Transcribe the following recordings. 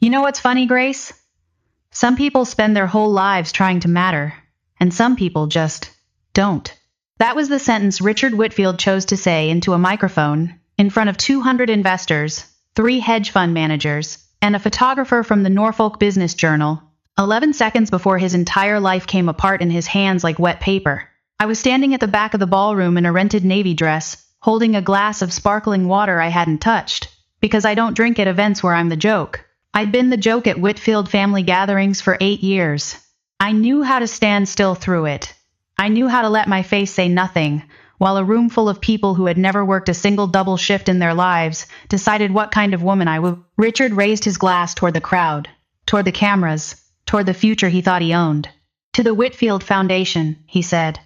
You know what's funny, Grace? Some people spend their whole lives trying to matter, and some people just don't. That was the sentence Richard Whitfield chose to say into a microphone in front of 200 investors, 3 hedge fund managers, and a photographer from the Norfolk Business Journal, 11 seconds before his entire life came apart in his hands like wet paper. I was standing at the back of the ballroom in a rented navy dress, holding a glass of sparkling water I hadn't touched, because I don't drink at events where I'm the joke. I'd been the joke at Whitfield family gatherings for 8 years. I knew how to stand still through it. I knew how to let my face say nothing, while a room full of people who had never worked a single double shift in their lives decided what kind of woman I would. Richard raised his glass toward the crowd, toward the cameras, toward the future he thought he owned. To the Whitfield Foundation, he said.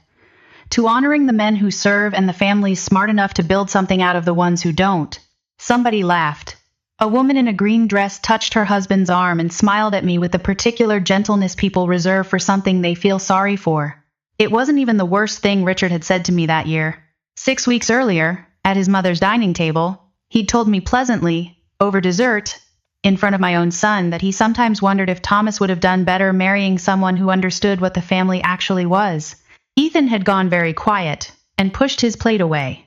To honoring the men who serve and the families smart enough to build something out of the ones who don't. Somebody laughed. A woman in a green dress touched her husband's arm and smiled at me with the particular gentleness people reserve for something they feel sorry for. It wasn't even the worst thing Richard had said to me that year. 6 weeks earlier, at his mother's dining table, he'd told me pleasantly, over dessert, in front of my own son, that he sometimes wondered if Thomas would have done better marrying someone who understood what the family actually was. Ethan had gone very quiet and pushed his plate away.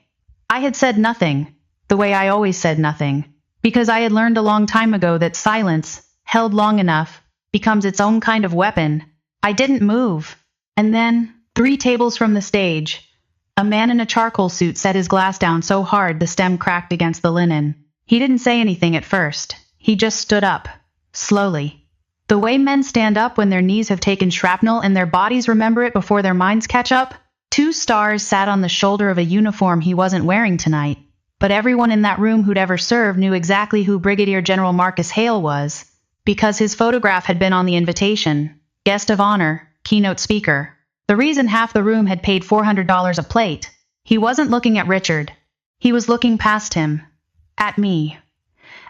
I had said nothing, the way I always said nothing, because I had learned a long time ago that silence, held long enough, becomes its own kind of weapon. I didn't move. And then, 3 tables from the stage, a man in a charcoal suit set his glass down so hard the stem cracked against the linen. He didn't say anything at first. He just stood up, slowly. The way men stand up when their knees have taken shrapnel and their bodies remember it before their minds catch up. 2 stars sat on the shoulder of a uniform he wasn't wearing tonight. But everyone in that room who'd ever served knew exactly who Brigadier General Marcus Hale was, because his photograph had been on the invitation. Guest of honor, keynote speaker. The reason half the room had paid $400 a plate. He wasn't looking at Richard. He was looking past him. At me.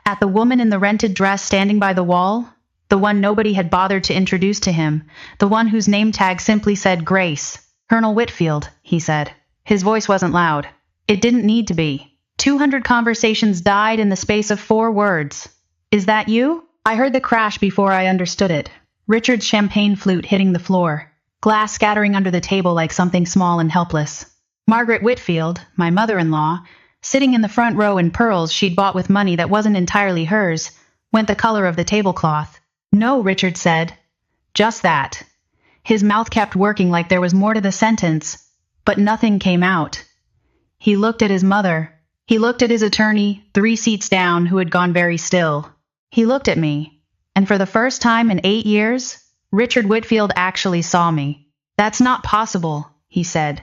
At the woman in the rented dress standing by the wall. The one nobody had bothered to introduce to him. The one whose name tag simply said Grace. Colonel Whitfield, he said. His voice wasn't loud. It didn't need to be. 200 conversations died in the space of 4 words. Is that you? I heard the crash before I understood it. Richard's champagne flute hitting the floor. Glass scattering under the table like something small and helpless. Margaret Whitfield, my mother-in-law, sitting in the front row in pearls she'd bought with money that wasn't entirely hers, went the color of the tablecloth. No, Richard said. Just that. His mouth kept working like there was more to the sentence, but nothing came out. He looked at his mother. He looked at his attorney, 3 seats down, who had gone very still. He looked at me, and for the first time in 8 years, Richard Whitfield actually saw me. That's not possible, he said.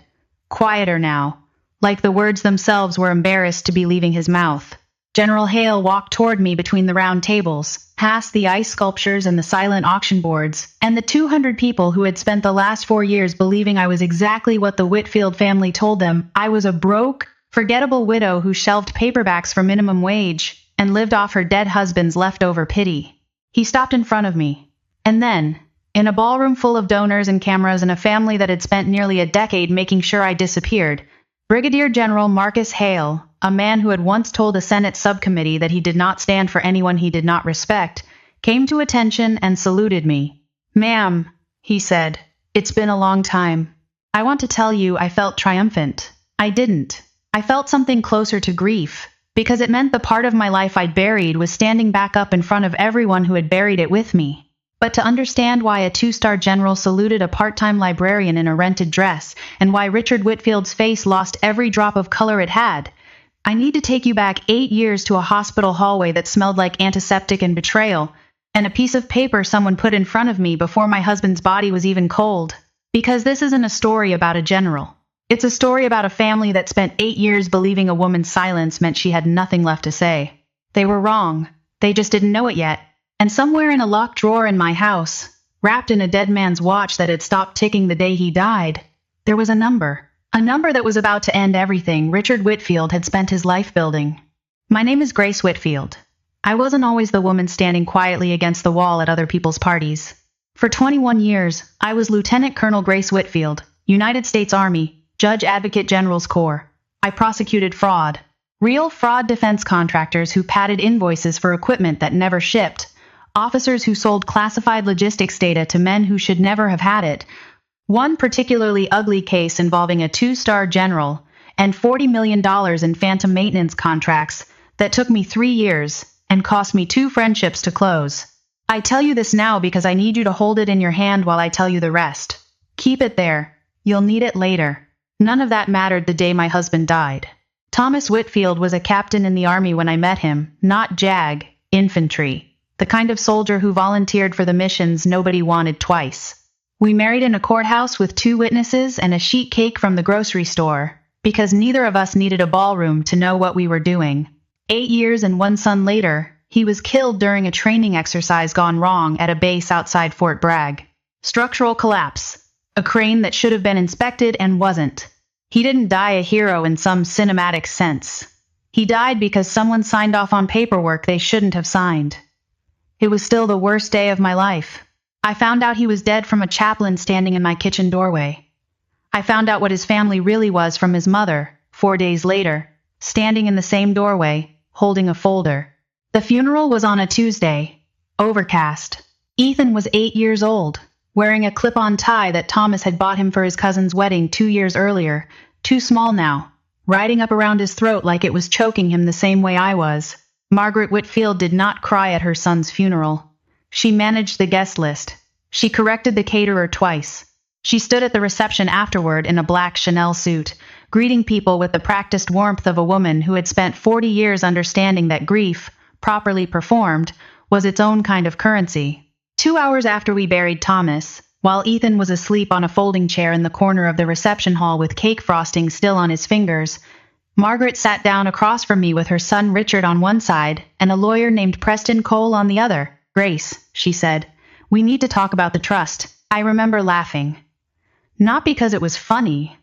Quieter now, like the words themselves were embarrassed to be leaving his mouth. General Hale walked toward me between the round tables, past the ice sculptures and the silent auction boards, and the 200 people who had spent the last 4 years believing I was exactly what the Whitfield family told them. I was a broke, forgettable widow who shelved paperbacks for minimum wage and lived off her dead husband's leftover pity. He stopped in front of me. And then, in a ballroom full of donors and cameras and a family that had spent nearly a decade making sure I disappeared, Brigadier General Marcus Hale, a man who had once told a Senate subcommittee that he did not stand for anyone he did not respect, came to attention and saluted me. Ma'am, he said, it's been a long time. I want to tell you I felt triumphant. I didn't. I felt something closer to grief, because it meant the part of my life I'd buried was standing back up in front of everyone who had buried it with me. But to understand why a 2-star general saluted a part-time librarian in a rented dress, and why Richard Whitfield's face lost every drop of color it had, I need to take you back 8 years to a hospital hallway that smelled like antiseptic and betrayal, and a piece of paper someone put in front of me before my husband's body was even cold. Because this isn't a story about a general. It's a story about a family that spent 8 years believing a woman's silence meant she had nothing left to say. They were wrong. They just didn't know it yet. And somewhere in a locked drawer in my house, wrapped in a dead man's watch that had stopped ticking the day he died, there was a number. A number that was about to end everything Richard Whitfield had spent his life building. My name is Grace Whitfield. I wasn't always the woman standing quietly against the wall at other people's parties. For 21 years, I was Lieutenant Colonel Grace Whitfield, United States Army, Judge Advocate General's Corps. I prosecuted fraud. Real fraud defense contractors who padded invoices for equipment that never shipped, officers who sold classified logistics data to men who should never have had it. One particularly ugly case involving a 2-star general and $40 million in phantom maintenance contracts that took me 3 years and cost me 2 friendships to close. I tell you this now because I need you to hold it in your hand while I tell you the rest. Keep it there. You'll need it later. None of that mattered the day my husband died. Thomas Whitfield was a captain in the army when I met him, not JAG, infantry, the kind of soldier who volunteered for the missions nobody wanted twice. We married in a courthouse with 2 witnesses and a sheet cake from the grocery store, because neither of us needed a ballroom to know what we were doing. 8 years and 1 son later, he was killed during a training exercise gone wrong at a base outside Fort Bragg. Structural collapse. A crane that should have been inspected and wasn't. He didn't die a hero in some cinematic sense. He died because someone signed off on paperwork they shouldn't have signed. It was still the worst day of my life. I found out he was dead from a chaplain standing in my kitchen doorway. I found out what his family really was from his mother, 4 days later, standing in the same doorway, holding a folder. The funeral was on a Tuesday. Overcast. Ethan was 8 years old, wearing a clip-on tie that Thomas had bought him for his cousin's wedding 2 years earlier, too small now, riding up around his throat like it was choking him the same way I was. Margaret Whitfield did not cry at her son's funeral. She managed the guest list. She corrected the caterer twice. She stood at the reception afterward in a black Chanel suit, greeting people with the practiced warmth of a woman who had spent 40 years understanding that grief, properly performed, was its own kind of currency. 2 hours after we buried Thomas, while Ethan was asleep on a folding chair in the corner of the reception hall with cake frosting still on his fingers, Margaret sat down across from me with her son Richard on one side and a lawyer named Preston Cole on the other. "Grace," she said, "we need to talk about the trust." I remember laughing. Not because it was funny.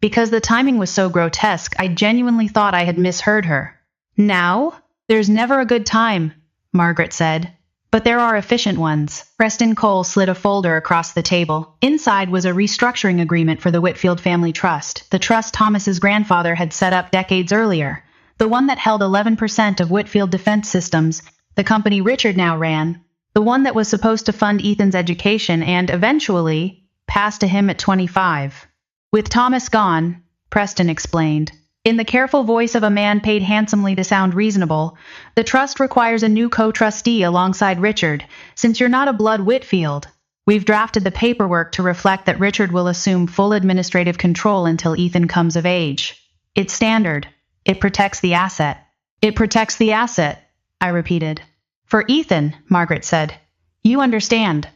Because the timing was so grotesque, I genuinely thought I had misheard her. "Now? There's never a good time," Margaret said. "But there are efficient ones." Preston Cole slid a folder across the table. Inside was a restructuring agreement for the Whitfield family trust, the trust Thomas's grandfather had set up decades earlier, the one that held 11% of Whitfield Defense Systems, the company Richard now ran, the one that was supposed to fund Ethan's education and, eventually, pass to him at 25. With Thomas gone, Preston explained, in the careful voice of a man paid handsomely to sound reasonable, the trust requires a new co-trustee alongside Richard, since you're not a blood Whitfield. We've drafted the paperwork to reflect that Richard will assume full administrative control until Ethan comes of age. It's standard. It protects the asset. It protects the asset, I repeated. For Ethan, Margaret said. You understand.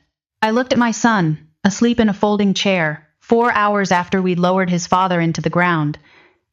I looked at my son, asleep in a folding chair, 4 hours after we'd lowered his father into the ground,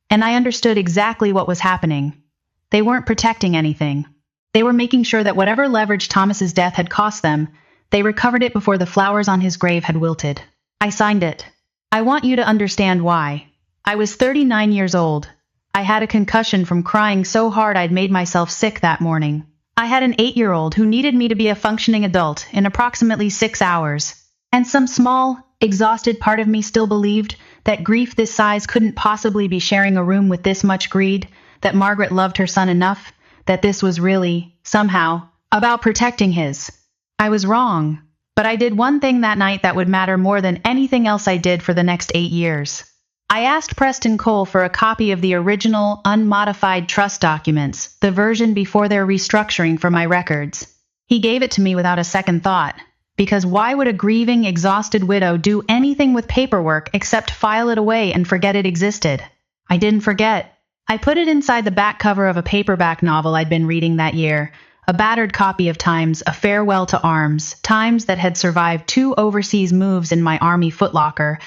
and I understood exactly what was happening. They weren't protecting anything. They were making sure that whatever leverage Thomas's death had cost them, they recovered it before the flowers on his grave had wilted. I signed it. I want you to understand why. I was 39 years old. I had a concussion from crying so hard I'd made myself sick that morning. I had an 8-year-old who needed me to be a functioning adult in approximately 6 hours. And some small, exhausted part of me still believed that grief this size couldn't possibly be sharing a room with this much greed, that Margaret loved her son enough, that this was really, somehow, about protecting his. I was wrong, but I did one thing that night that would matter more than anything else I did for the next 8 years. I asked Preston Cole for a copy of the original, unmodified trust documents, the version before their restructuring for my records. He gave it to me without a second thought, because why would a grieving, exhausted widow do anything with paperwork except file it away and forget it existed? I didn't forget. I put it inside the back cover of a paperback novel I'd been reading that year, a battered copy of Time's A Farewell to Arms, Times that had survived 2 overseas moves in my army footlocker,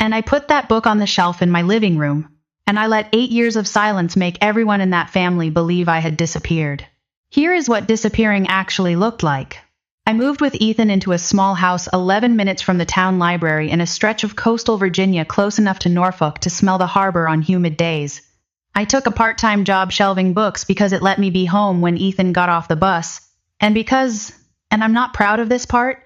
and I put that book on the shelf in my living room, and I let 8 years of silence make everyone in that family believe I had disappeared. Here is what disappearing actually looked like. I moved with Ethan into a small house 11 minutes from the town library in a stretch of coastal Virginia close enough to Norfolk to smell the harbor on humid days. I took a part-time job shelving books because it let me be home when Ethan got off the bus, and because, and I'm not proud of this part,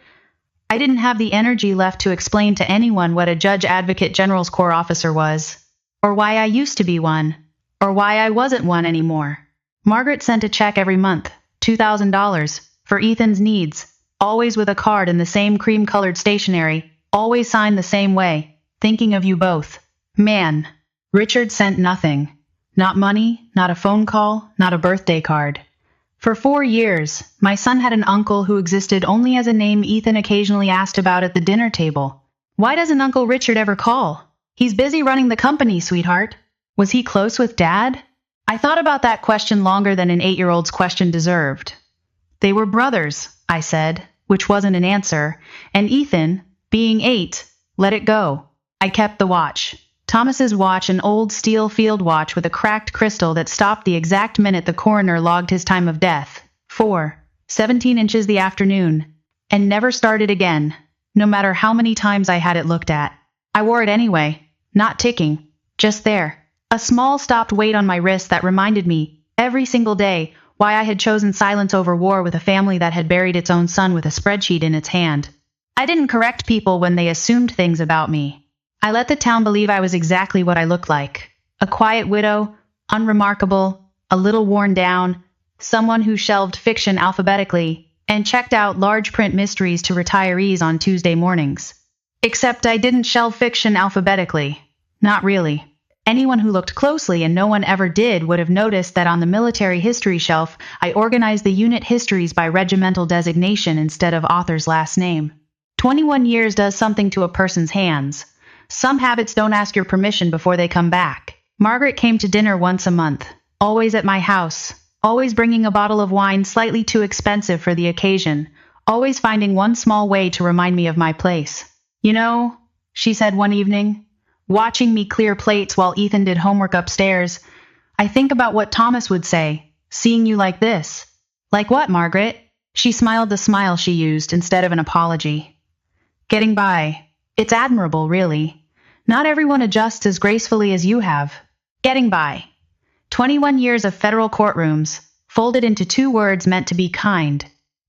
I didn't have the energy left to explain to anyone what a Judge Advocate General's Corps officer was, or why I used to be one, or why I wasn't one anymore. Margaret sent a check every month, $2,000, for Ethan's needs, always with a card in the same cream-colored stationery, always signed the same way, thinking of you both. Man. Richard sent nothing. Not money, not a phone call, not a birthday card. For 4 years, my son had an uncle who existed only as a name Ethan occasionally asked about at the dinner table. Why doesn't Uncle Richard ever call? He's busy running the company, sweetheart. Was he close with Dad? I thought about that question longer than an 8-year-old's question deserved. They were brothers, I said, which wasn't an answer, and Ethan, being 8, let it go. I kept the watch. Thomas's watch, an old steel field watch with a cracked crystal that stopped the exact minute the coroner logged his time of death. 4:17 inches the afternoon. And never started again, no matter how many times I had it looked at. I wore it anyway, not ticking, just there. A small stopped weight on my wrist that reminded me, every single day, why I had chosen silence over war with a family that had buried its own son with a spreadsheet in its hand. I didn't correct people when they assumed things about me. I let the town believe I was exactly what I looked like. A quiet widow, unremarkable, a little worn down, someone who shelved fiction alphabetically and checked out large print mysteries to retirees on Tuesday mornings. Except I didn't shelve fiction alphabetically. Not really. Anyone who looked closely, and no one ever did, would have noticed that on the military history shelf, I organized the unit histories by regimental designation instead of author's last name. 21 years does something to a person's hands. Some habits don't ask your permission before they come back. Margaret came to dinner once a month, always at my house, always bringing a bottle of wine slightly too expensive for the occasion, always finding one small way to remind me of my place. You know, she said one evening, watching me clear plates while Ethan did homework upstairs, I think about what Thomas would say, seeing you like this. Like what, Margaret? She smiled the smile she used instead of an apology. Getting by. It's admirable, really. Not everyone adjusts as gracefully as you have. Getting by. 21 years of federal courtrooms, folded into 2 words meant to be kind.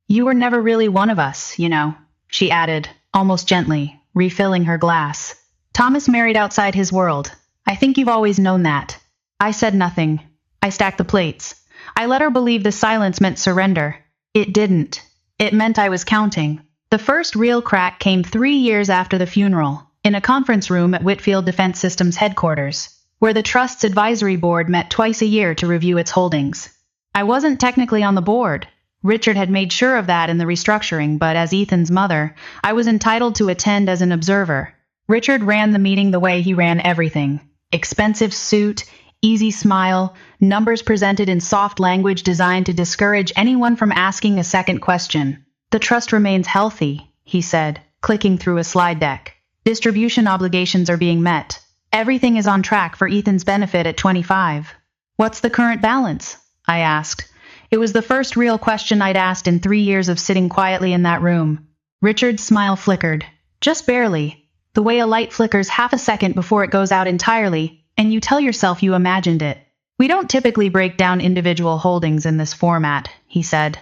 You were never really one of us, you know, she added, almost gently, refilling her glass. Thomas married outside his world. I think you've always known that. I said nothing. I stacked the plates. I let her believe the silence meant surrender. It didn't. It meant I was counting. The first real crack came 3 years after the funeral, in a conference room at Whitfield Defense Systems headquarters, where the Trust's advisory board met twice a year to review its holdings. I wasn't technically on the board. Richard had made sure of that in the restructuring, but as Ethan's mother, I was entitled to attend as an observer. Richard ran the meeting the way he ran everything. Expensive suit, easy smile, numbers presented in soft language designed to discourage anyone from asking a second question. The trust remains healthy, he said, clicking through a slide deck. Distribution obligations are being met. Everything is on track for Ethan's benefit at 25. What's the current balance? I asked. It was the first real question I'd asked in 3 years of sitting quietly in that room. Richard's smile flickered. Just barely. The way a light flickers half a second before it goes out entirely, and you tell yourself you imagined it. We don't typically break down individual holdings in this format, he said.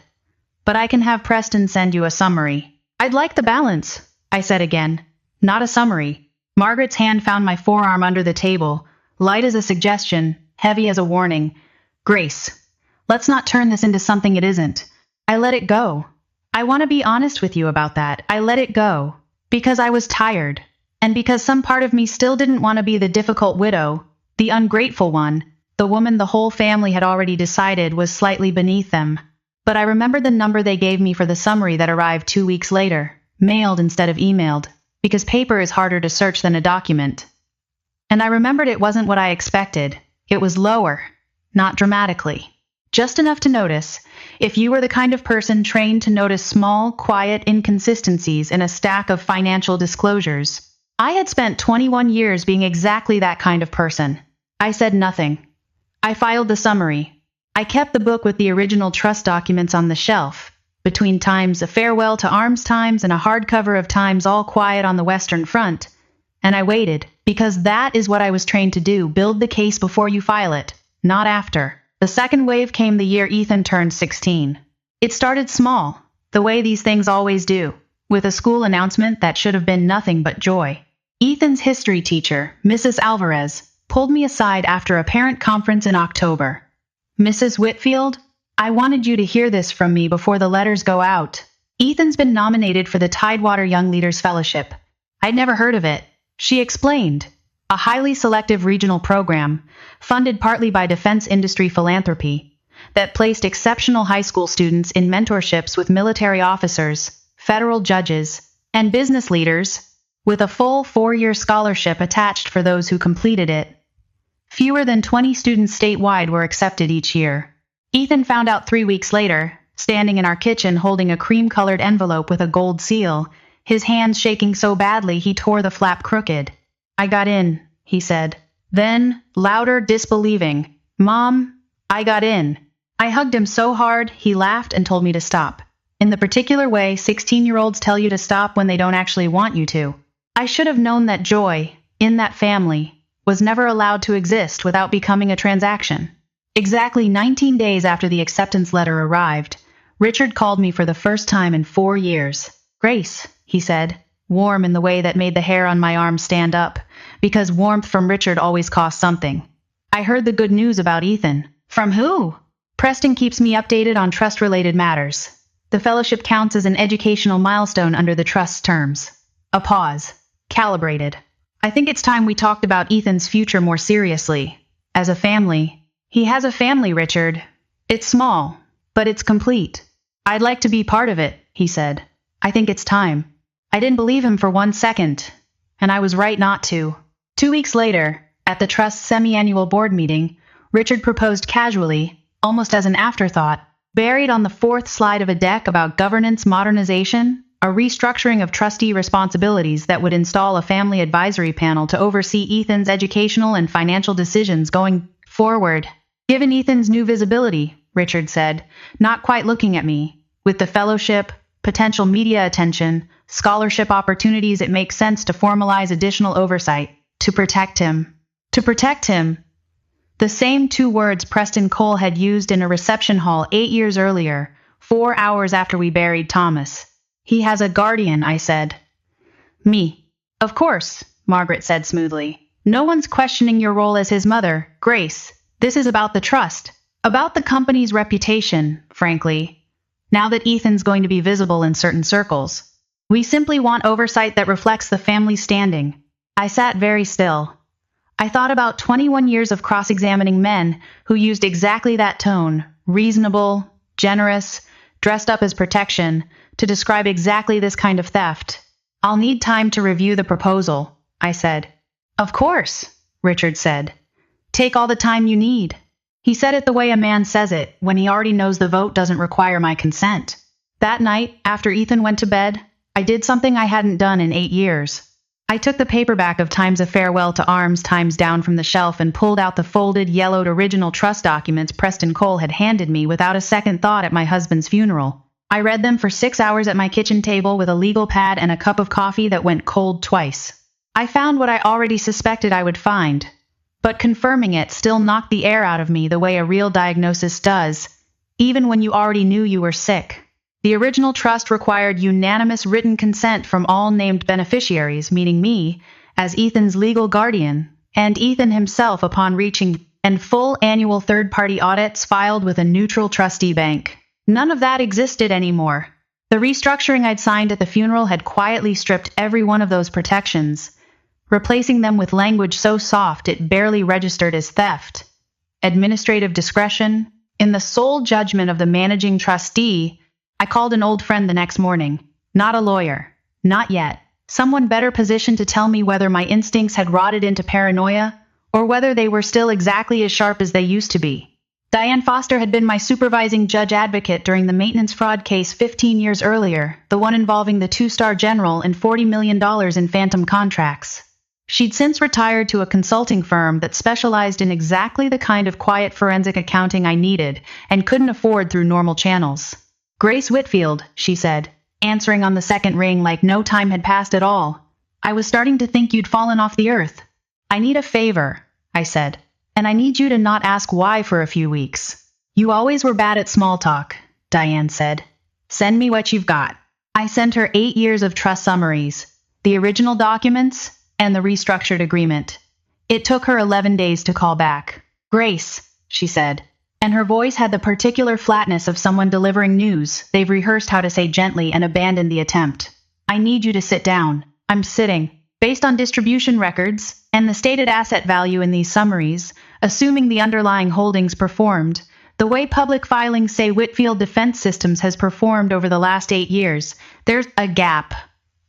But I can have Preston send you a summary. I'd like the balance, I said again. Not a summary. Margaret's hand found my forearm under the table, light as a suggestion, heavy as a warning. Grace, let's not turn this into something it isn't. I let it go. I want to be honest with you about that. I let it go. Because I was tired. And because some part of me still didn't want to be the difficult widow, the ungrateful one, the woman the whole family had already decided was slightly beneath them. But I remembered the number they gave me for the summary that arrived 2 weeks later, mailed instead of emailed, because paper is harder to search than a document. And I remembered it wasn't what I expected. It was lower, not dramatically. Just enough to notice, if you were the kind of person trained to notice small, quiet inconsistencies in a stack of financial disclosures. I had spent 21 years being exactly that kind of person. I said nothing. I filed the summary. I kept the book with the original trust documents on the shelf, between Times, a farewell to arms Times, and a hardcover of Times all quiet on the Western Front. And I waited, because that is what I was trained to do, build the case before you file it, not after. The second wave came the year Ethan turned 16. It started small, the way these things always do, with a school announcement that should have been nothing but joy. Ethan's history teacher, Mrs. Alvarez, pulled me aside after a parent conference in October. Mrs. Whitfield? I wanted you to hear this from me before the letters go out. Ethan's been nominated for the Tidewater Young Leaders Fellowship. I'd never heard of it. She explained. A highly selective regional program, funded partly by defense industry philanthropy, that placed exceptional high school students in mentorships with military officers, federal judges, and business leaders, with a full 4-year scholarship attached for those who completed it. Fewer than 20 students statewide were accepted each year. Ethan found out 3 weeks later, standing in our kitchen holding a cream-colored envelope with a gold seal, his hands shaking so badly he tore the flap crooked. I got in, he said. Then, louder, disbelieving, Mom, I got in. I hugged him so hard, he laughed and told me to stop. In the particular way 16-year-olds tell you to stop when they don't actually want you to. I should have known that joy, in that family, was never allowed to exist without becoming a transaction. Exactly 19 days after the acceptance letter arrived, Richard called me for the first time in 4 years. Grace, he said, warm in the way that made the hair on my arm stand up, because warmth from Richard always cost something. I heard the good news about Ethan. From who? Preston keeps me updated on trust-related matters. The fellowship counts as an educational milestone under the trust's terms. A pause. Calibrated. I think it's time we talked about Ethan's future more seriously. As a family. He has a family, Richard. It's small, but it's complete. I'd like to be part of it, he said. I think it's time. I didn't believe him for 1 second, and I was right not to. 2 weeks later, at the trust's semi-annual board meeting, Richard proposed casually, almost as an afterthought, buried on the 4th slide of a deck about governance modernization, a restructuring of trustee responsibilities that would install a family advisory panel to oversee Ethan's educational and financial decisions going forward. Given Ethan's new visibility, Richard said, not quite looking at me, with the fellowship, potential media attention, scholarship opportunities, it makes sense to formalize additional oversight, to protect him. To protect him. The same 2 words Preston Cole had used in a reception hall 8 years earlier, 4 hours after we buried Thomas. He has a guardian, I said. Me. Of course, Margaret said smoothly. No one's questioning your role as his mother, Grace. This is about the trust. About the company's reputation, frankly. Now that Ethan's going to be visible in certain circles. We simply want oversight that reflects the family's standing. I sat very still. I thought about 21 years of cross-examining men who used exactly that tone, reasonable, generous, dressed up as protection, to describe exactly this kind of theft. I'll need time to review the proposal, I said. Of course, Richard said. Take all the time you need. He said it the way a man says it, when he already knows the vote doesn't require my consent. That night, after Ethan went to bed, I did something I hadn't done in 8 years. I took the paperback of Times of Farewell to Arms Times down from the shelf and pulled out the folded, yellowed original trust documents Preston Cole had handed me without a second thought at my husband's funeral. I read them for 6 hours at my kitchen table with a legal pad and a cup of coffee that went cold twice. I found what I already suspected I would find. But confirming it still knocked the air out of me the way a real diagnosis does, even when you already knew you were sick. The original trust required unanimous written consent from all named beneficiaries, meaning me, as Ethan's legal guardian, and Ethan himself upon reaching, and full annual third-party audits filed with a neutral trustee bank. None of that existed anymore. The restructuring I'd signed at the funeral had quietly stripped every one of those protections, replacing them with language so soft it barely registered as theft. Administrative discretion. In the sole judgment of the managing trustee, I called an old friend the next morning. Not a lawyer. Not yet. Someone better positioned to tell me whether my instincts had rotted into paranoia, or whether they were still exactly as sharp as they used to be. Diane Foster had been my supervising judge advocate during the maintenance fraud case 15 years earlier, the one involving the 2-star general and $40 million in phantom contracts. She'd since retired to a consulting firm that specialized in exactly the kind of quiet forensic accounting I needed and couldn't afford through normal channels. Grace Whitfield, she said, answering on the second ring like no time had passed at all. I was starting to think you'd fallen off the earth. I need a favor, I said, and I need you to not ask why for a few weeks. You always were bad at small talk, Diane said. Send me what you've got. I sent her 8 years of trust summaries, the original documents, and the restructured agreement. It took her 11 days to call back. Grace, she said, And her voice had the particular flatness of someone delivering news they've rehearsed how to say gently and abandoned the attempt. I need you to sit down. I'm sitting. Based on distribution records and the stated asset value in these summaries, assuming the underlying holdings performed, the way public filings say Whitfield Defense Systems has performed over the last 8 years, there's a gap.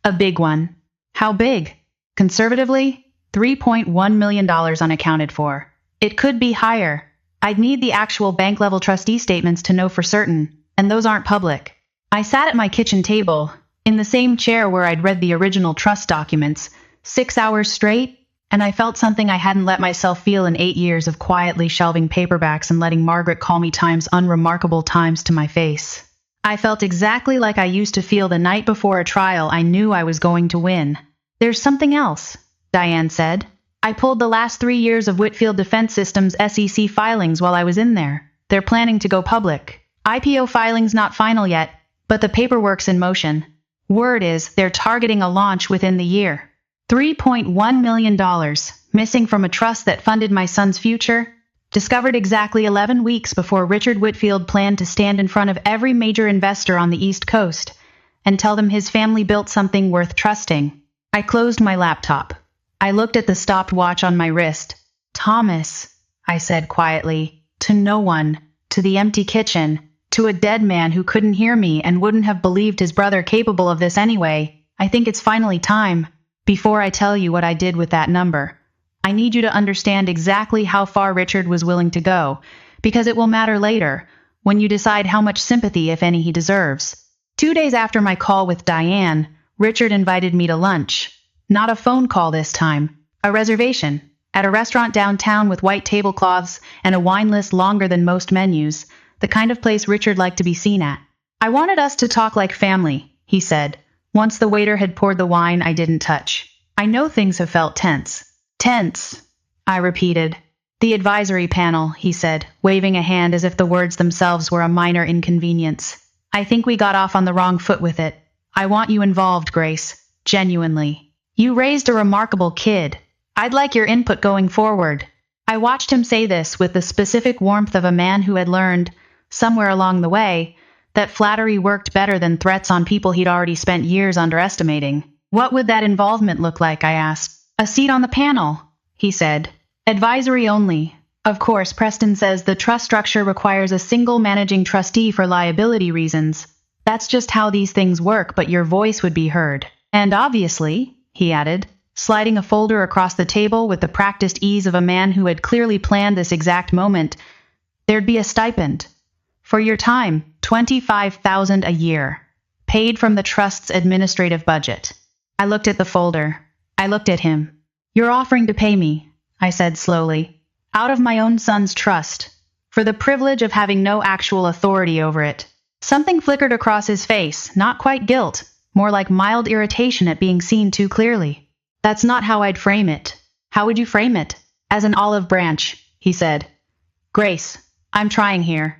A big one. How big? Conservatively, $3.1 million unaccounted for. It could be higher. I'd need the actual bank-level trustee statements to know for certain, and those aren't public. I sat at my kitchen table, in the same chair where I'd read the original trust documents, 6 hours straight, and I felt something I hadn't let myself feel in 8 years of quietly shelving paperbacks and letting Margaret call me Time's unremarkable times to my face. I felt exactly like I used to feel the night before a trial I knew I was going to win. There's something else, Diane said. I pulled the last 3 years of Whitfield Defense Systems SEC filings while I was in there. They're planning to go public. IPO filing's not final yet, but the paperwork's in motion. Word is they're targeting a launch within the year. $3.1 million, missing from a trust that funded my son's future, discovered exactly 11 weeks before Richard Whitfield planned to stand in front of every major investor on the East Coast and tell them his family built something worth trusting. I closed my laptop. I looked at the stopwatch on my wrist. Thomas, I said quietly, to no one, to the empty kitchen, to a dead man who couldn't hear me and wouldn't have believed his brother capable of this anyway. I think it's finally time. Before I tell you what I did with that number, I need you to understand exactly how far Richard was willing to go, because it will matter later, when you decide how much sympathy, if any, he deserves. 2 days after my call with Diane, Richard invited me to lunch. Not a phone call this time. A reservation. At a restaurant downtown with white tablecloths and a wine list longer than most menus, the kind of place Richard liked to be seen at. I wanted us to talk like family, he said. Once the waiter had poured the wine I didn't touch. I know things have felt tense. Tense, I repeated. The advisory panel, he said, waving a hand as if the words themselves were a minor inconvenience. I think we got off on the wrong foot with it. I want you involved, Grace. Genuinely. You raised a remarkable kid. I'd like your input going forward. I watched him say this with the specific warmth of a man who had learned, somewhere along the way, that flattery worked better than threats on people he'd already spent years underestimating. What would that involvement look like, I asked. A seat on the panel, he said. Advisory only. Of course, Preston says the trust structure requires a single managing trustee for liability reasons. That's just how these things work, but your voice would be heard. And obviously, he added, sliding a folder across the table with the practiced ease of a man who had clearly planned this exact moment, there'd be a stipend. For your time, $25,000 a year, paid from the trust's administrative budget. I looked at the folder. I looked at him. You're offering to pay me, I said slowly, out of my own son's trust, for the privilege of having no actual authority over it. Something flickered across his face, not quite guilt, more like mild irritation at being seen too clearly. That's not how I'd frame it. How would you frame it? As an olive branch, he said. Grace, I'm trying here.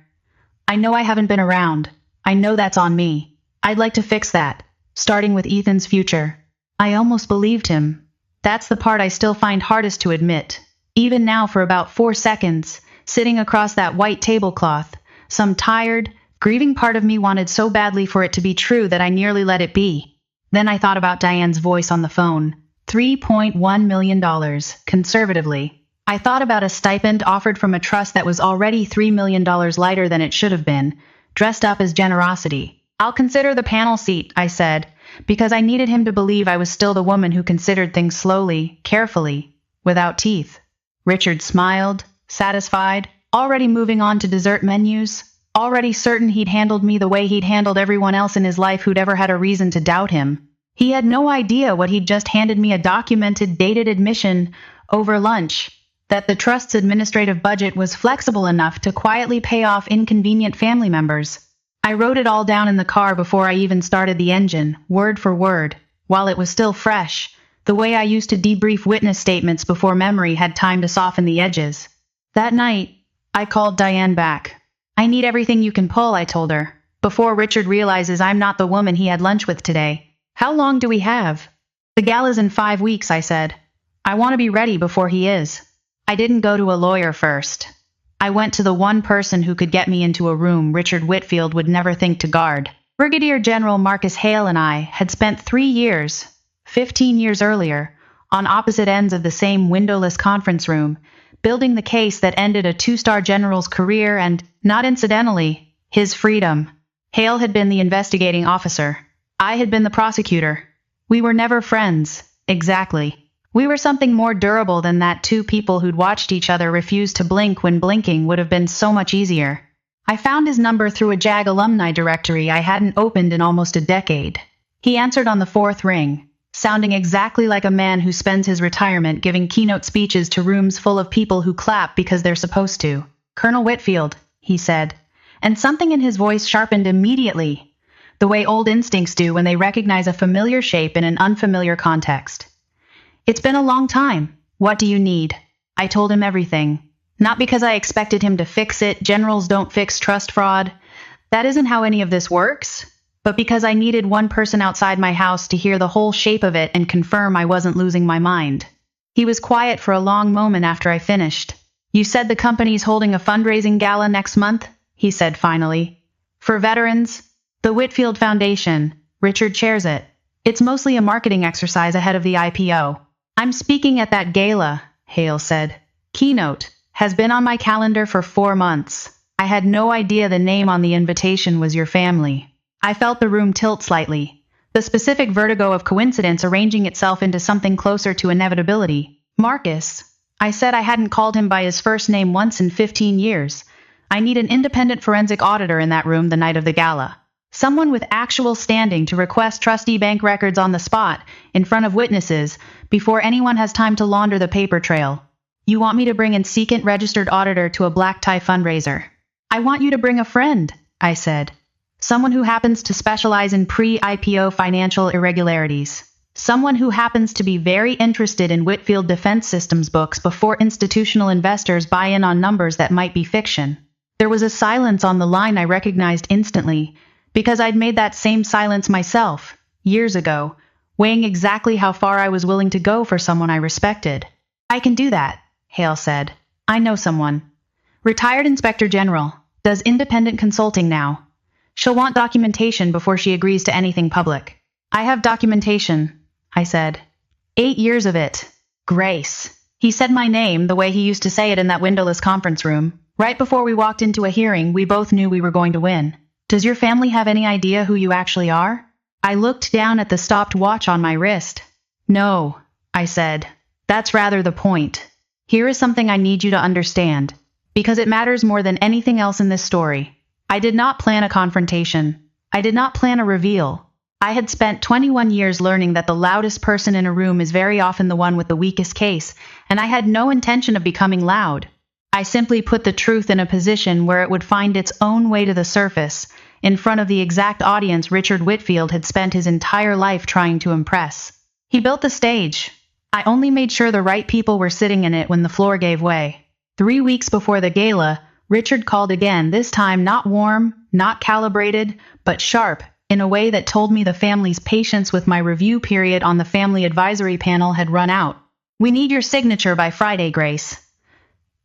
I know I haven't been around. I know that's on me. I'd like to fix that, starting with Ethan's future. I almost believed him. That's the part I still find hardest to admit. Even now, for about 4 seconds, sitting across that white tablecloth, some tired, grieving part of me wanted so badly for it to be true that I nearly let it be. Then I thought about Diane's voice on the phone. $3.1 million, conservatively. I thought about a stipend offered from a trust that was already $3 million lighter than it should have been, dressed up as generosity. I'll consider the panel seat, I said, because I needed him to believe I was still the woman who considered things slowly, carefully, without teeth. Richard smiled, satisfied, already moving on to dessert menus, already certain he'd handled me the way he'd handled everyone else in his life who'd ever had a reason to doubt him. He had no idea what he'd just handed me, a documented, dated admission over lunch, that the trust's administrative budget was flexible enough to quietly pay off inconvenient family members. I wrote it all down in the car before I even started the engine, word for word, while it was still fresh, the way I used to debrief witness statements before memory had time to soften the edges. That night, I called Diane back. I need everything you can pull, I told her, before Richard realizes I'm not the woman he had lunch with today. How long do we have? The gala's in 5 weeks, I said. I want to be ready before he is. I didn't go to a lawyer first. I went to the one person who could get me into a room Richard Whitfield would never think to guard. Brigadier General Marcus Hale and I had spent 3 years, 15 years earlier, on opposite ends of the same windowless conference room, building the case that ended a 2-star general's career and, not incidentally, his freedom. Hale had been the investigating officer. I had been the prosecutor. We were never friends, exactly. We were something more durable than that two people who'd watched each other refuse to blink when blinking would have been so much easier. I found his number through a JAG alumni directory I hadn't opened in almost a decade. He answered on the 4th ring, sounding exactly like a man who spends his retirement giving keynote speeches to rooms full of people who clap because they're supposed to. "Colonel Whitfield," he said, and something in his voice sharpened immediately, the way old instincts do when they recognize a familiar shape in an unfamiliar context. "It's been a long time. What do you need?" I told him everything. Not because I expected him to fix it. Generals don't fix trust fraud. That isn't how any of this works. But because I needed one person outside my house to hear the whole shape of it and confirm I wasn't losing my mind. He was quiet for a long moment after I finished. "You said the company's holding a fundraising gala next month?" he said finally. "For veterans?" "The Whitfield Foundation. Richard chairs it. It's mostly a marketing exercise ahead of the IPO. "I'm speaking at that gala," Hale said. "Keynote. Has been on my calendar for 4 months. I had no idea the name on the invitation was your family." I felt the room tilt slightly, the specific vertigo of coincidence arranging itself into something closer to inevitability. "Marcus," I said. I hadn't called him by his first name once in 15 years. "I need an independent forensic auditor in that room the night of the gala. Someone with actual standing to request trustee bank records on the spot, in front of witnesses, before anyone has time to launder the paper trail. You want me to bring in second registered auditor to a black tie fundraiser?" "I want you to bring a friend," I said. "Someone who happens to specialize in pre-IPO financial irregularities. Someone who happens to be very interested in Whitfield Defense Systems books before institutional investors buy in on numbers that might be fiction." There was a silence on the line I recognized instantly, because I'd made that same silence myself, years ago, weighing exactly how far I was willing to go for someone I respected. "I can do that," Hale said. "I know someone. Retired Inspector General, does independent consulting now. She'll want documentation before she agrees to anything public." "I have documentation," I said. 8 years of it. Grace. He said my name the way he used to say it in that windowless conference room. Right before we walked into a hearing, we both knew we were going to win. "Does your family have any idea who you actually are?" I looked down at the stopped watch on my wrist. "No," I said. "That's rather the point. Here is something I need you to understand, because it matters more than anything else in this story. I did not plan a confrontation. I did not plan a reveal. I had spent 21 years learning that the loudest person in a room is very often the one with the weakest case, and I had no intention of becoming loud. I simply put the truth in a position where it would find its own way to the surface, in front of the exact audience Richard Whitfield had spent his entire life trying to impress. He built the stage. I only made sure the right people were sitting in it when the floor gave way. 3 weeks before the gala, Richard called again, this time not warm, not calibrated, but sharp, in a way that told me the family's patience with my review period on the family advisory panel had run out. "We need your signature by Friday, Grace.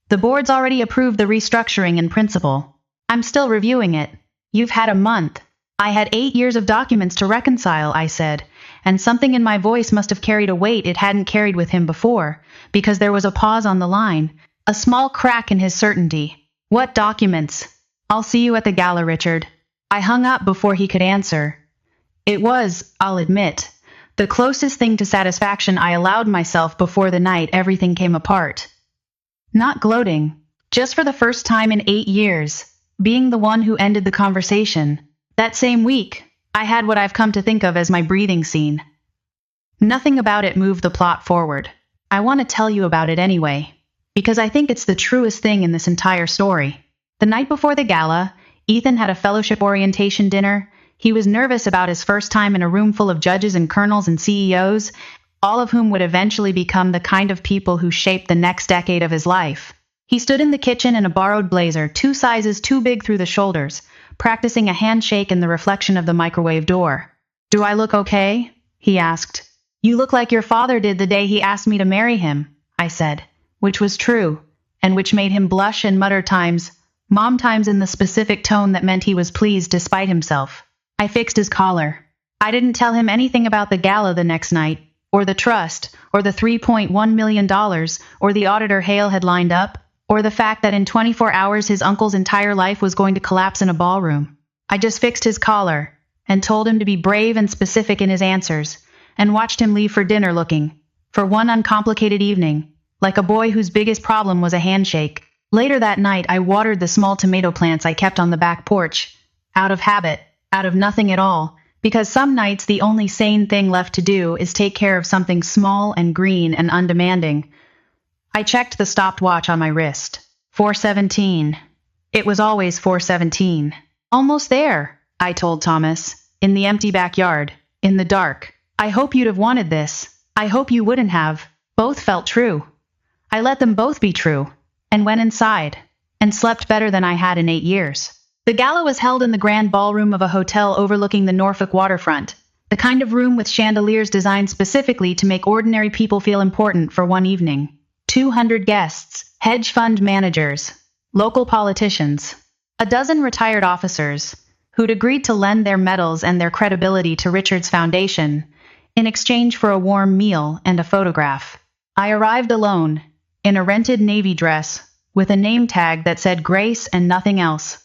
The board's already approved the restructuring in principle. I'm still reviewing it. You've had a month." "I had 8 years of documents to reconcile," I said, and something in my voice must have carried a weight it hadn't carried with him before, because there was a pause on the line, a small crack in his certainty. "What documents?" "I'll see you at the gala, Richard." I hung up before he could answer. It was, I'll admit, the closest thing to satisfaction I allowed myself before the night everything came apart. Not gloating, just for the first time in 8 years, being the one who ended the conversation. That same week, I had what I've come to think of as my breathing scene. Nothing about it moved the plot forward. I want to tell you about it anyway, because I think it's the truest thing in this entire story. The night before the gala, Ethan had a fellowship orientation dinner. He was nervous about his first time in a room full of judges and colonels and CEOs, all of whom would eventually become the kind of people who shaped the next decade of his life. He stood in the kitchen in a borrowed blazer, 2 sizes too big through the shoulders, practicing a handshake in the reflection of the microwave door. "Do I look okay?" he asked. "You look like your father did the day he asked me to marry him," I said, which was true. and which made him blush and mutter times, mom times in the specific tone that meant he was pleased despite himself. I fixed his collar. I didn't tell him anything about the gala the next night, or the trust, or the $3.1 million, or the auditor Hale had lined up, or the fact that in 24 hours his uncle's entire life was going to collapse in a ballroom. I just fixed his collar, and told him to be brave and specific in his answers, and watched him leave for dinner looking, for one uncomplicated evening, like a boy whose biggest problem was a handshake. Later that night I watered the small tomato plants I kept on the back porch, out of habit, out of nothing at all, because some nights the only sane thing left to do is take care of something small and green and undemanding. I checked the stopped watch on my wrist. 4:17. It was always 4:17. Almost there, I told Thomas, in the empty backyard, in the dark. I hope you'd have wanted this. I hope you wouldn't have. Both felt true. I let them both be true, and went inside, and slept better than I had in 8 years. The gala was held in the grand ballroom of a hotel overlooking the Norfolk waterfront, the kind of room with chandeliers designed specifically to make ordinary people feel important for one evening. 200 guests, hedge fund managers, local politicians, a dozen retired officers, who'd agreed to lend their medals and their credibility to Richard's foundation in exchange for a warm meal and a photograph. I arrived alone, in a rented navy dress, with a name tag that said Grace and nothing else,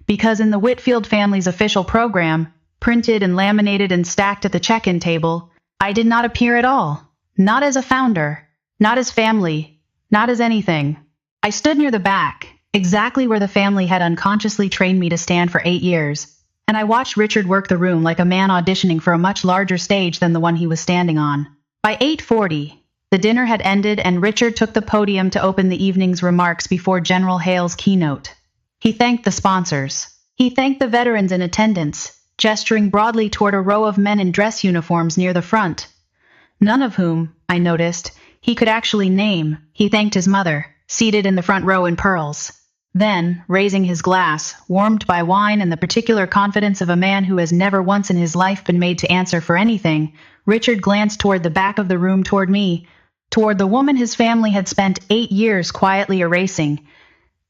because in the Whitfield family's official program, printed and laminated and stacked at the check-in table, I did not appear at all, not as a founder, not as family, not as anything. I stood near the back, exactly where the family had unconsciously trained me to stand for 8 years, and I watched Richard work the room like a man auditioning for a much larger stage than the one he was standing on. By 8:40, the dinner had ended and Richard took the podium to open the evening's remarks before General Hale's keynote. He thanked the sponsors. He thanked the veterans in attendance, gesturing broadly toward a row of men in dress uniforms near the front, none of whom, I noticed, he could actually name. He thanked his mother, seated in the front row in pearls. Then, raising his glass, warmed by wine and the particular confidence of a man who has never once in his life been made to answer for anything, Richard glanced toward the back of the room toward me, toward the woman his family had spent 8 years quietly erasing,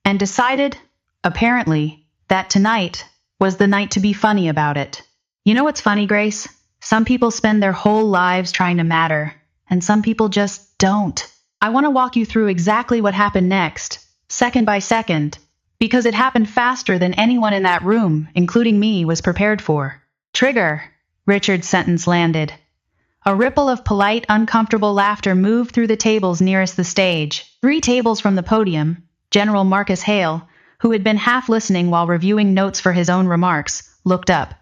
and decided, apparently, that tonight was the night to be funny about it. You know what's funny, Grace? Some people spend their whole lives trying to matter, and some people just don't. I want to walk you through exactly what happened next, second by second, because it happened faster than anyone in that room, including me, was prepared for. Trigger, Richard's sentence landed. A ripple of polite, uncomfortable laughter moved through the tables nearest the stage. 3 tables from the podium, General Marcus Hale, who had been half listening while reviewing notes for his own remarks, looked up.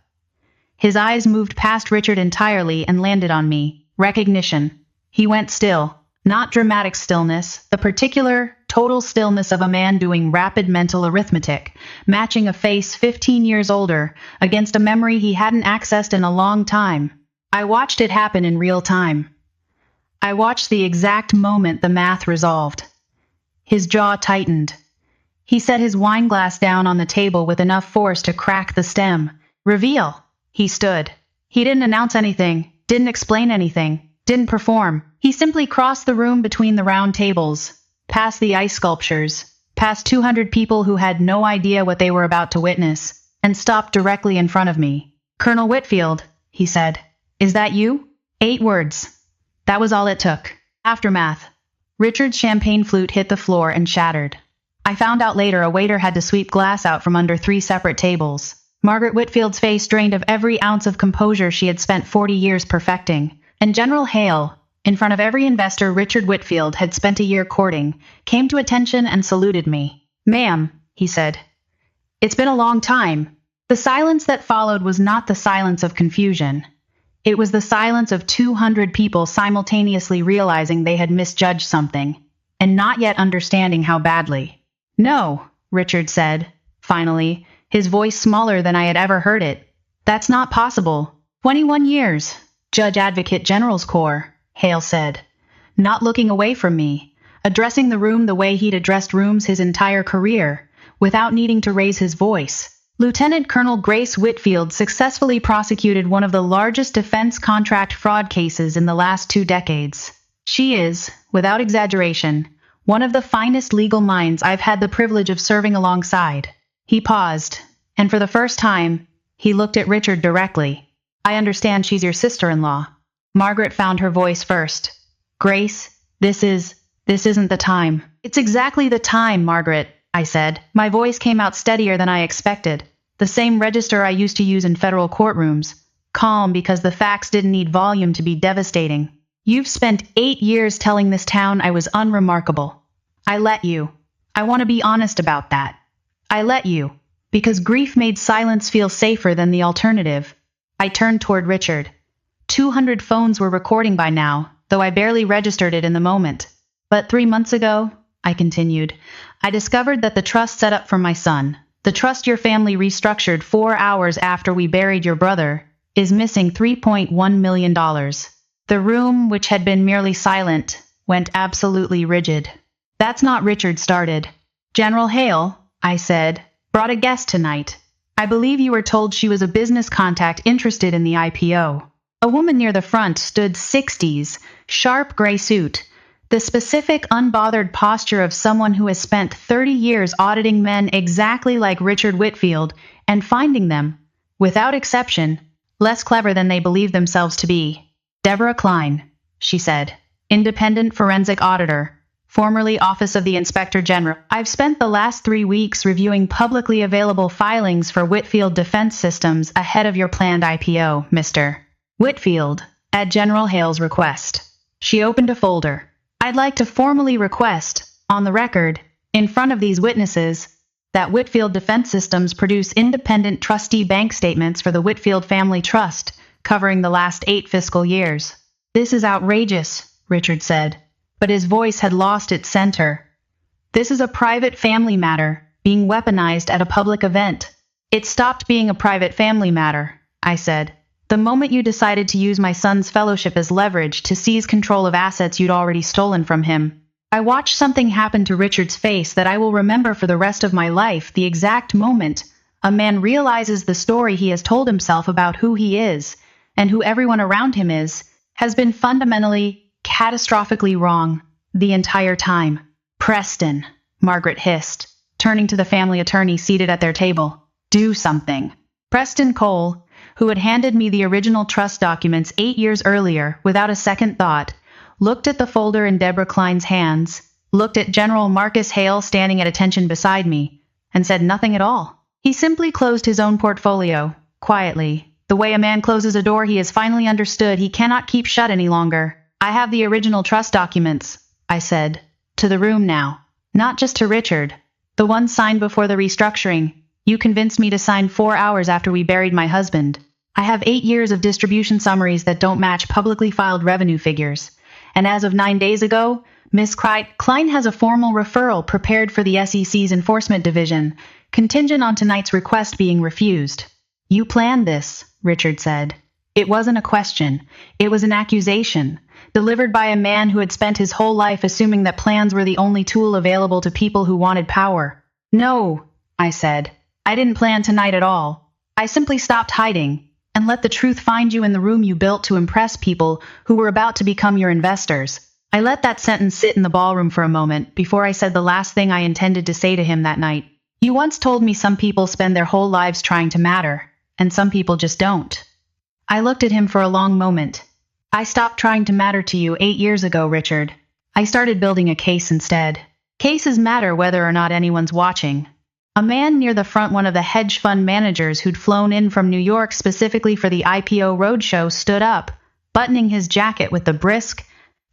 His eyes moved past Richard entirely and landed on me. Recognition. He went still. Not dramatic stillness, the particular, total stillness of a man doing rapid mental arithmetic, matching a face 15 years older against a memory he hadn't accessed in a long time. I watched it happen in real time. I watched the exact moment the math resolved. His jaw tightened. He set his wine glass down on the table with enough force to crack the stem. Reveal. He stood. He didn't announce anything, didn't explain anything, didn't perform. He simply crossed the room between the round tables, past the ice sculptures, past 200 people who had no idea what they were about to witness, and stopped directly in front of me. Colonel Whitfield, he said. Is that you? 8 words. That was all it took. Aftermath. Richard's champagne flute hit the floor and shattered. I found out later a waiter had to sweep glass out from under 3 separate tables. Margaret Whitfield's face drained of every ounce of composure she had spent 40 years perfecting, and General Hale, in front of every investor Richard Whitfield had spent a year courting, came to attention and saluted me. Ma'am, he said. It's been a long time. The silence that followed was not the silence of confusion. It was the silence of 200 people simultaneously realizing they had misjudged something, and not yet understanding how badly. No, Richard said, finally, his voice smaller than I had ever heard it. That's not possible. 21 years, Judge Advocate General's Corps, Hale said, not looking away from me, addressing the room the way he'd addressed rooms his entire career, without needing to raise his voice. Lieutenant Colonel Grace Whitfield successfully prosecuted one of the largest defense contract fraud cases in the last 2 decades. She is, without exaggeration, One of the finest legal minds I've had the privilege of serving alongside. He paused, and for the first time, he looked at Richard directly. I understand she's your sister-in-law. Margaret found her voice first. Grace, this isn't the time. It's exactly the time, Margaret, I said. My voice came out steadier than I expected. The same register I used to use in federal courtrooms. Calm because the facts didn't need volume to be devastating. You've spent 8 years telling this town I was unremarkable. I let you. I want to be honest about that. I let you. Because grief made silence feel safer than the alternative. I turned toward Richard. 200 phones were recording by now, though I barely registered it in the moment. But 3 months ago, I continued, I discovered that the trust set up for my son, the trust your family restructured 4 hours after we buried your brother, is missing $3.1 million. The room, which had been merely silent, went absolutely rigid. That's not Richard started. General Hale, I said, brought a guest tonight. I believe you were told she was a business contact interested in the IPO. A woman near the front stood 60s, sharp gray suit, the specific unbothered posture of someone who has spent 30 years auditing men exactly like Richard Whitfield and finding them, without exception, less clever than they believe themselves to be. Deborah Klein, she said, independent forensic auditor, formerly Office of the Inspector General. I've spent the last 3 weeks reviewing publicly available filings for Whitfield Defense Systems ahead of your planned IPO, Mr. Whitfield, at General Hale's request. She opened a folder. I'd like to formally request, on the record, in front of these witnesses, that Whitfield Defense Systems produce independent trustee bank statements for the Whitfield Family Trust, covering the last 8 fiscal years. This is outrageous, Richard said, but his voice had lost its center. This is a private family matter, being weaponized at a public event. It stopped being a private family matter, I said, the moment you decided to use my son's fellowship as leverage to seize control of assets you'd already stolen from him. I watched something happen to Richard's face that I will remember for the rest of my life, the exact moment a man realizes the story he has told himself about who he is, and who everyone around him is, has been fundamentally, catastrophically wrong the entire time. Preston, Margaret hissed, turning to the family attorney seated at their table. Do something. Preston Cole, who had handed me the original trust documents 8 years earlier without a second thought, looked at the folder in Deborah Klein's hands, looked at General Marcus Hale standing at attention beside me, and said nothing at all. He simply closed his own portfolio, quietly, the way a man closes a door he has finally understood he cannot keep shut any longer. I have the original trust documents, I said, to the room now. Not just to Richard. The one signed before the restructuring. You convinced me to sign 4 hours after we buried my husband. I have 8 years of distribution summaries that don't match publicly filed revenue figures. And as of 9 days ago, Ms. Klein has a formal referral prepared for the SEC's Enforcement Division, contingent on tonight's request being refused. You planned this, Richard said. It wasn't a question. It was an accusation, delivered by a man who had spent his whole life assuming that plans were the only tool available to people who wanted power. No, I said. I didn't plan tonight at all. I simply stopped hiding and let the truth find you in the room you built to impress people who were about to become your investors. I let that sentence sit in the ballroom for a moment before I said the last thing I intended to say to him that night. You once told me some people spend their whole lives trying to matter, and some people just don't. I looked at him for a long moment. I stopped trying to matter to you 8 years ago, Richard. I started building a case instead. Cases matter whether or not anyone's watching. A man near the front, one of the hedge fund managers who'd flown in from New York specifically for the IPO roadshow, stood up, buttoning his jacket with the brisk,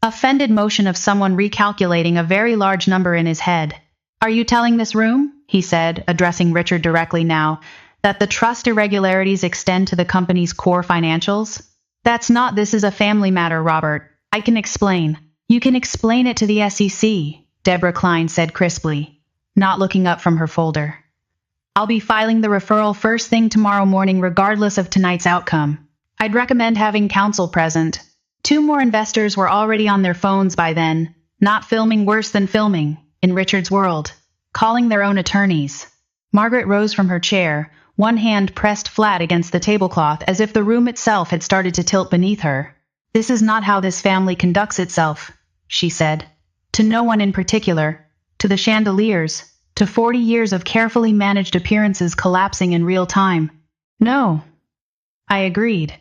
offended motion of someone recalculating a very large number in his head. Are you telling this room, he said, addressing Richard directly now, that the trust irregularities extend to the company's core financials? This is a family matter, Robert. I can explain. You can explain it to the SEC, Deborah Klein said crisply, not looking up from her folder. I'll be filing the referral first thing tomorrow morning regardless of tonight's outcome. I'd recommend having counsel present. 2 more investors were already on their phones by then, not filming worse than filming, in Richard's world, calling their own attorneys. Margaret rose from her chair, one hand pressed flat against the tablecloth as if the room itself had started to tilt beneath her. This is not how this family conducts itself, she said. To no one in particular. To the chandeliers. To 40 years of carefully managed appearances collapsing in real time. No. I agreed.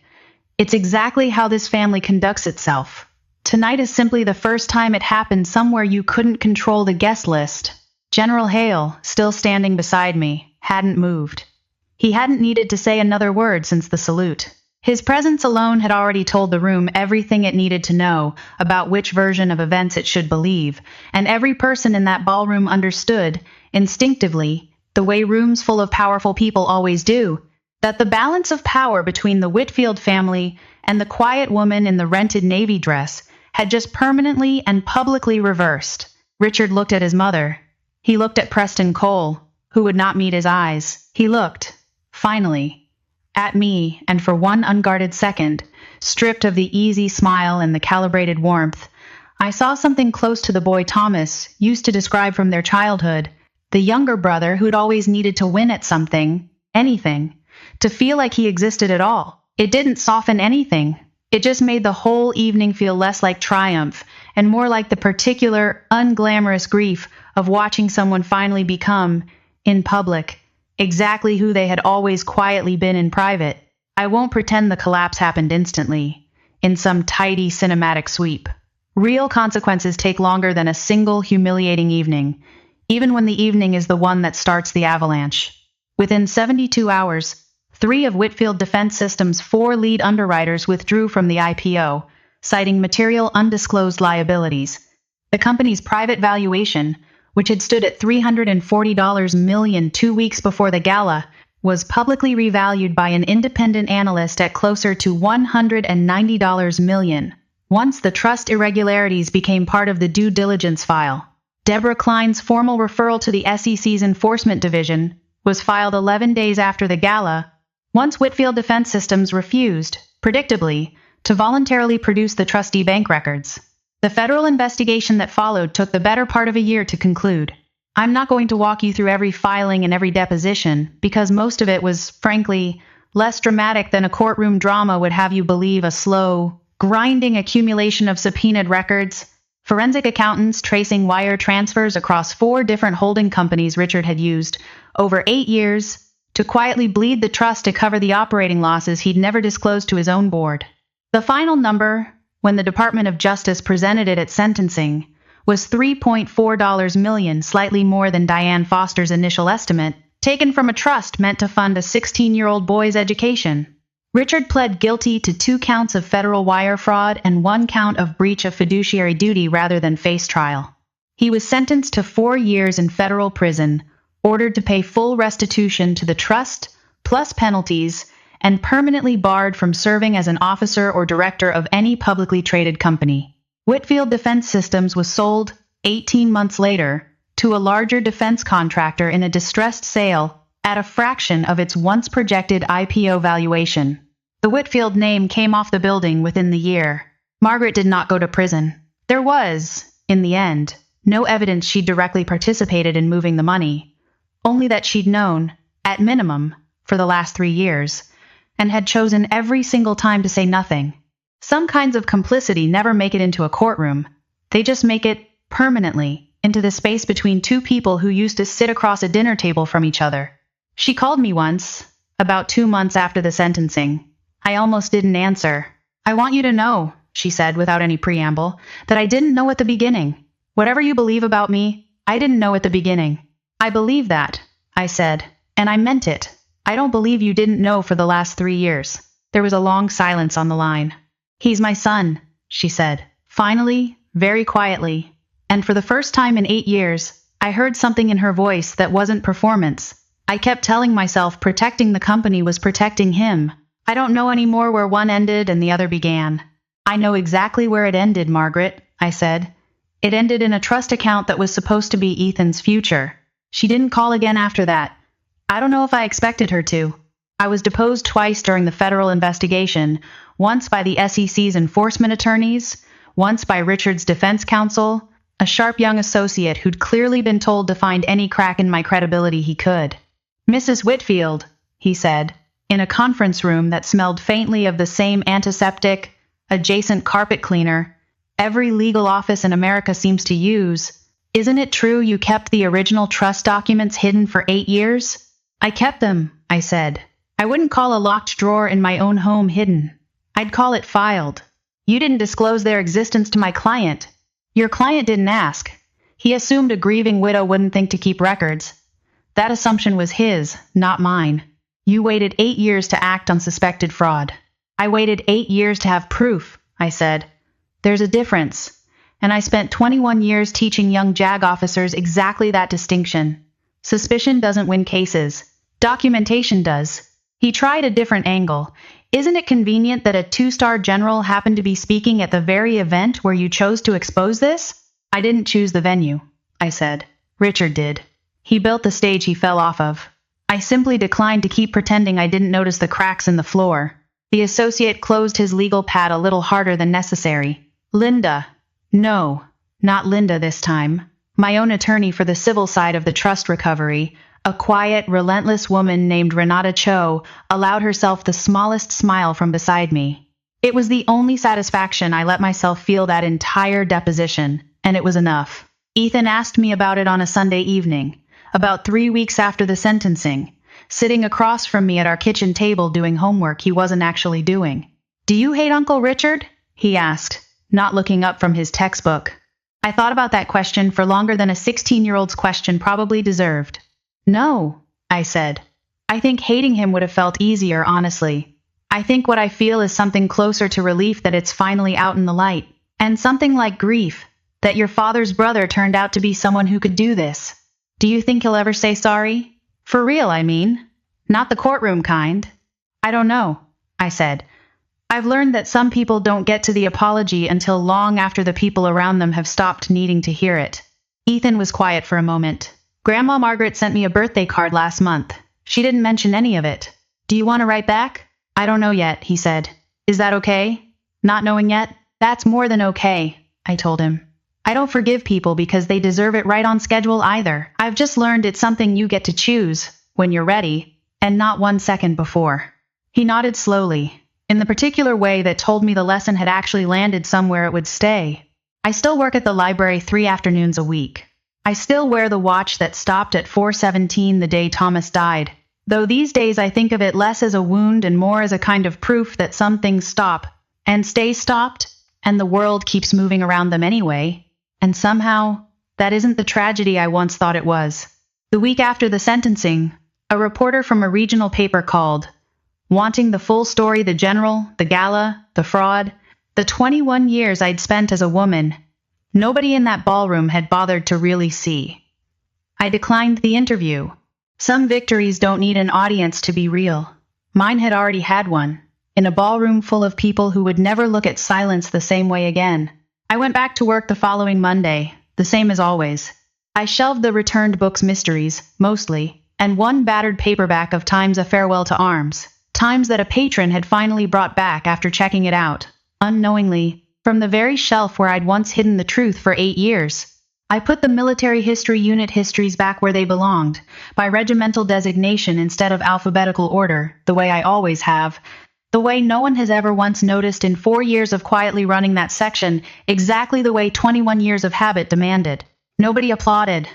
It's exactly how this family conducts itself. Tonight is simply the first time it happened somewhere you couldn't control the guest list. General Hale, still standing beside me, hadn't moved. He hadn't needed to say another word since the salute. His presence alone had already told the room everything it needed to know about which version of events it should believe, and every person in that ballroom understood, instinctively, the way rooms full of powerful people always do, that the balance of power between the Whitfield family and the quiet woman in the rented navy dress had just permanently and publicly reversed. Richard looked at his mother. He looked at Preston Cole, who would not meet his eyes. He looked, finally, at me, and for one unguarded second, stripped of the easy smile and the calibrated warmth, I saw something close to the boy Thomas used to describe from their childhood, the younger brother who'd always needed to win at something, anything, to feel like he existed at all. It didn't soften anything. It just made the whole evening feel less like triumph and more like the particular, unglamorous grief of watching someone finally become, in public, exactly who they had always quietly been in private. I won't pretend the collapse happened instantly, in some tidy cinematic sweep. Real consequences take longer than a single humiliating evening, even when the evening is the one that starts the avalanche. Within 72 hours, 3 of Whitfield Defense Systems' 4 lead underwriters withdrew from the IPO, citing material undisclosed liabilities. The company's private valuation, which had stood at $340 million 2 weeks before the gala, was publicly revalued by an independent analyst at closer to $190 million. Once the trust irregularities became part of the due diligence file, Deborah Klein's formal referral to the SEC's Enforcement Division was filed 11 days after the gala, once Whitfield Defense Systems refused, predictably, to voluntarily produce the trustee bank records. The federal investigation that followed took the better part of a year to conclude. I'm not going to walk you through every filing and every deposition, because most of it was, frankly, less dramatic than a courtroom drama would have you believe. A slow, grinding accumulation of subpoenaed records, forensic accountants tracing wire transfers across 4 different holding companies Richard had used over 8 years to quietly bleed the trust to cover the operating losses he'd never disclosed to his own board. The final number, when the Department of Justice presented it at sentencing, was $3.4 million, slightly more than Diane Foster's initial estimate, taken from a trust meant to fund a 16-year-old boy's education. Richard pled guilty to 2 counts of federal wire fraud and 1 count of breach of fiduciary duty rather than face trial. He was sentenced to 4 years in federal prison, ordered to pay full restitution to the trust, plus penalties, and permanently barred from serving as an officer or director of any publicly traded company. Whitfield Defense Systems was sold, 18 months later, to a larger defense contractor in a distressed sale at a fraction of its once projected IPO valuation. The Whitfield name came off the building within the year. Margaret did not go to prison. There was, in the end, no evidence she directly participated in moving the money, only that she'd known, at minimum, for the last 3 years, and had chosen every single time to say nothing. Some kinds of complicity never make it into a courtroom. They just make it, permanently, into the space between 2 people who used to sit across a dinner table from each other. She called me once, about 2 months after the sentencing. I almost didn't answer. I want you to know, she said without any preamble, that I didn't know at the beginning. Whatever you believe about me, I didn't know at the beginning. I believe that, I said, and I meant it. I don't believe you didn't know for the last 3 years. There was a long silence on the line. He's my son, she said, finally, very quietly. And for the first time in 8 years, I heard something in her voice that wasn't performance. I kept telling myself protecting the company was protecting him. I don't know anymore where one ended and the other began. I know exactly where it ended, Margaret, I said. It ended in a trust account that was supposed to be Ethan's future. She didn't call again after that. I don't know if I expected her to. I was deposed twice during the federal investigation, once by the SEC's enforcement attorneys, once by Richard's defense counsel, a sharp young associate who'd clearly been told to find any crack in my credibility he could. Mrs. Whitfield, he said, in a conference room that smelled faintly of the same antiseptic, adjacent carpet cleaner, every legal office in America seems to use. Isn't it true you kept the original trust documents hidden for 8 years? I kept them, I said. I wouldn't call a locked drawer in my own home hidden. I'd call it filed. You didn't disclose their existence to my client. Your client didn't ask. He assumed a grieving widow wouldn't think to keep records. That assumption was his, not mine. You waited 8 years to act on suspected fraud. I waited 8 years to have proof, I said. There's a difference. And I spent 21 years teaching young JAG officers exactly that distinction. Suspicion doesn't win cases. Documentation does. He tried a different angle. Isn't it convenient that a 2-star general happened to be speaking at the very event where you chose to expose this? I didn't choose the venue, I said. Richard did. He built the stage he fell off of. I simply declined to keep pretending I didn't notice the cracks in the floor. The associate closed his legal pad a little harder than necessary. Linda. No, not Linda this time. My own attorney for the civil side of the trust recovery, a quiet, relentless woman named Renata Cho, allowed herself the smallest smile from beside me. It was the only satisfaction I let myself feel that entire deposition, and it was enough. Ethan asked me about it on a Sunday evening, about 3 weeks after the sentencing, sitting across from me at our kitchen table doing homework he wasn't actually doing. Do you hate Uncle Richard? He asked, not looking up from his textbook. I thought about that question for longer than a 16-year-old's question probably deserved. No, I said. I think hating him would have felt easier, honestly. I think what I feel is something closer to relief that it's finally out in the light, and something like grief, that your father's brother turned out to be someone who could do this. Do you think he'll ever say sorry? For real, I mean. Not the courtroom kind. I don't know, I said. I've learned that some people don't get to the apology until long after the people around them have stopped needing to hear it. Ethan was quiet for a moment. Grandma Margaret sent me a birthday card last month. She didn't mention any of it. Do you want to write back? I don't know yet, he said. Is that okay? Not knowing yet? That's more than okay, I told him. I don't forgive people because they deserve it right on schedule either. I've just learned it's something you get to choose, when you're ready, and not 1 second before. He nodded slowly, in the particular way that told me the lesson had actually landed somewhere it would stay. I still work at the library 3 afternoons a week. I still wear the watch that stopped at 4:17 the day Thomas died, though these days I think of it less as a wound and more as a kind of proof that some things stop, and stay stopped, and the world keeps moving around them anyway, and somehow, that isn't the tragedy I once thought it was. The week after the sentencing, a reporter from a regional paper called, wanting the full story, the general, the gala, the fraud, the 21 years I'd spent as a woman. Nobody in that ballroom had bothered to really see. I declined the interview. Some victories don't need an audience to be real. Mine had already had one, in a ballroom full of people who would never look at silence the same way again. I went back to work the following Monday, the same as always. I shelved the returned books mysteries, mostly, and one battered paperback of Time's A Farewell to Arms, Times that a patron had finally brought back after checking it out, unknowingly, from the very shelf where I'd once hidden the truth for 8 years. I put the military history unit histories back where they belonged, by regimental designation instead of alphabetical order, the way I always have, the way no one has ever once noticed in 4 years of quietly running that section, exactly the way 21 years of habit demanded. Nobody applauded.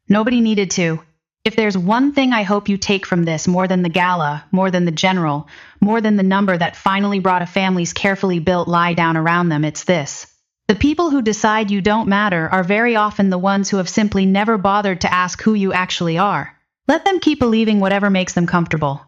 Nobody needed to. If there's one thing I hope you take from this more than the gala, more than the general, more than the number that finally brought a family's carefully built lie down around them, it's this. The people who decide you don't matter are very often the ones who have simply never bothered to ask who you actually are. Let them keep believing whatever makes them comfortable.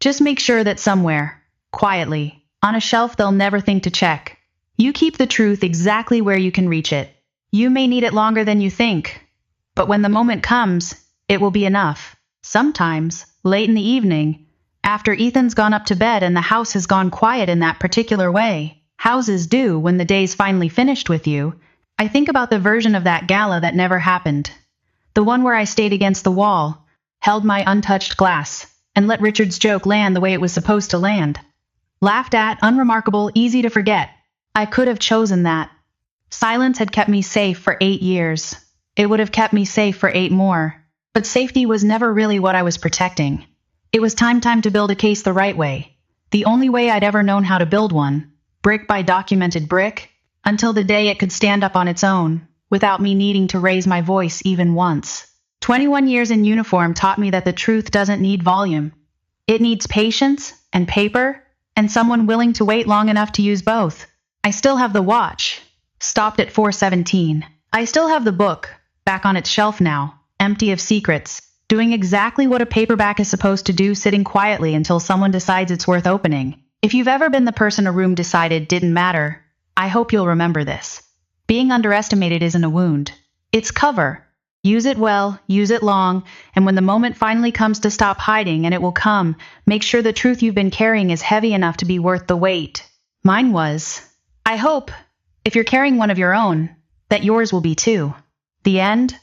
Just make sure that somewhere, quietly, on a shelf they'll never think to check, you keep the truth exactly where you can reach it. You may need it longer than you think, but when the moment comes, it will be enough. Sometimes, late in the evening, after Ethan's gone up to bed and the house has gone quiet in that particular way, houses do when the day's finally finished with you, I think about the version of that gala that never happened. The one where I stayed against the wall, held my untouched glass, and let Richard's joke land the way it was supposed to land. Laughed at, unremarkable, easy to forget. I could have chosen that. Silence had kept me safe for 8 years. It would have kept me safe for 8 more. But safety was never really what I was protecting. It was time to build a case the right way. The only way I'd ever known how to build one, brick by documented brick, until the day it could stand up on its own, without me needing to raise my voice even once. 21 years in uniform taught me that the truth doesn't need volume. It needs patience and paper and someone willing to wait long enough to use both. I still have the watch, stopped at 4:17. I still have the book, back on its shelf now, empty of secrets, doing exactly what a paperback is supposed to do, sitting quietly until someone decides it's worth opening. If you've ever been the person a room decided didn't matter, I hope you'll remember this. Being underestimated isn't a wound. It's cover. Use it well, use it long, and when the moment finally comes to stop hiding, and it will come, make sure the truth you've been carrying is heavy enough to be worth the weight. Mine was. I hope, if you're carrying one of your own, that yours will be too. The end.